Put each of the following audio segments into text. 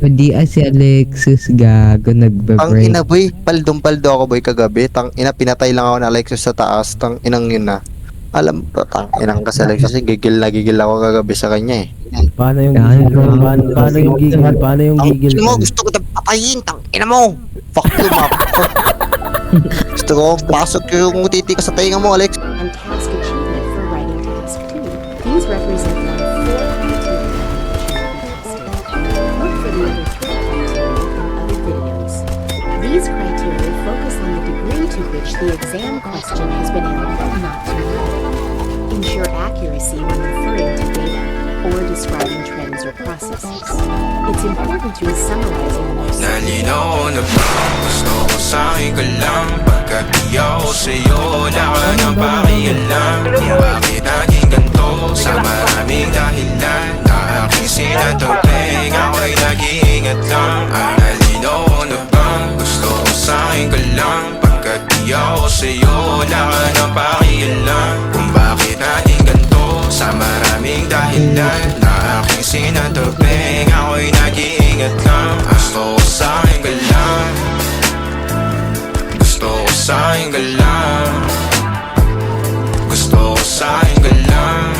Di si Alexis gago Tang nagbe-break. ina boy, paldong-paldo ako boy kagabi. Tang ina, pinatay lang ako na Alexis sa taas. Tang inang yun na. Alam mo, tang inang ka sa Alexis, gigil na gigil ako kagabi sa kanya eh. Paano yung Yan, gigil? bro. Paano yung gigil? Paano yung Tang gigil? ina mo, gusto ko na patayin. Tang ina mo. Fuck you, map. Gusto ko pasok yung titi ko sa tainga mo, Alex. And task achievement for writing task 2. These represent one of 4 criteria that should be tested. Look for the other 3 criteria in other videos. These criteria focus on the degree to which the exam question has been analyzed, not to writing. Ensure accuracy when referring to data or describing trends or processes. It's important to summarize in the most Nalinaw na ba? Gusto ko sa'kin ka lang Pagkat di ako sa'yo Wala ka nang pakialam Kung bakit naging ganito Sa maraming dahilan Na aking sinataping Ako'y nag-iingat lang Nalinaw na ba? Gusto ko sa'kin ka lang Pagkat di ako sa'yo Wala ka nang pakialam Kung bakit naging ganito Sa maraming dahilan Na aking sinataping Ako'y nag-iingat lang Gusto ko sa'kin ka lang Gusto ko sa'kin ka lang Gusto ko sa'kin ka lang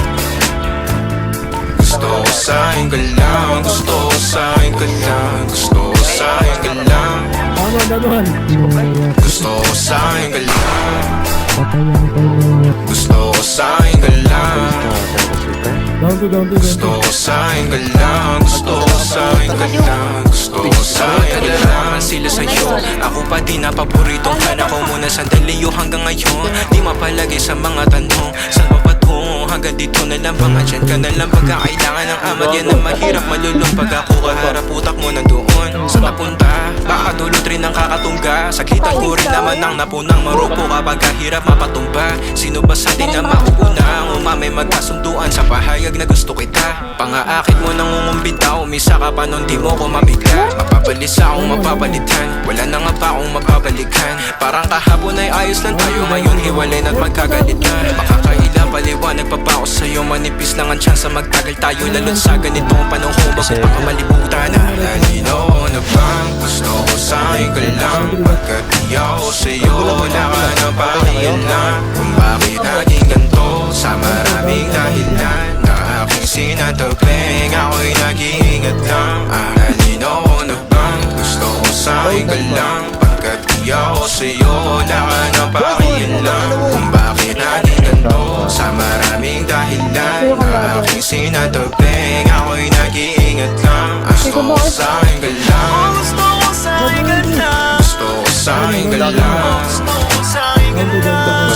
Gusto ko sa'kin ka lang Gusto ko sa'kin ka lang Gusto ko sa'kin ka lang Ano naman? Gusto ko sa'kin ka lang Patayan ko mo. Gusto ko sa'kin ka lang Down to. Gusto ko sa'kin ka lang Gusto ko sa'kin ka lang Gusto ko sa'kin ka lang Sila sa'yo Ako pa din na paboritong ka na ko muna sandali hanggang ngayon Di mapalagay sa mga tanong Saan ba patungo hanggang dito na lang Bang andyan ka na lang pagkakailangan ng amad Yan ang mahirap malulong pag ako kaharap utak mo nandoon Saan napunta? Baka dulot rin ang kakatungga Sakitan ko rin naman ang napunang marupo Kapag kahirap mapatumba Sino ba sa atin na mauuna Ang umamay magkasunduan sa pahayag na gusto kita Pangaakit mo nang umumbita Umisa ka pa nun di mo ko mabigla Mapapalis akong mapapalitan Wala na nga ba akong mapabalikan Parang kahapon ay ayos lang tayo Ngayon hiwalay na't magkagalit na Makakaila paliwanag pa ba ako sa'yo Manipis lang ang tsansa magtagal tayo Lalo't sa ganitong panahon Bago pa ka malibutan Nalinaw na bang gusto ko sa'kin ka lang Pagkat di ako sa'yo Wala ka nang pakialam Kung bakit naging ganito Sa maraming dahilan Na aking sinataping Ako'y nag-iingat lang Nalinaw na bang gusto ko sa'kin ka lang Pagkat di ako sa'yo Wala ka nang pakialam Kung bakit naging ganito Sa maraming dahilan Na aking sinataping Ako'y nag-iingat lang Gusto ko sa'kin ka lang Gusto ko sa'kin ka lang Gusto ko sa'kin ka lang Gusto ko sa'kin ka lang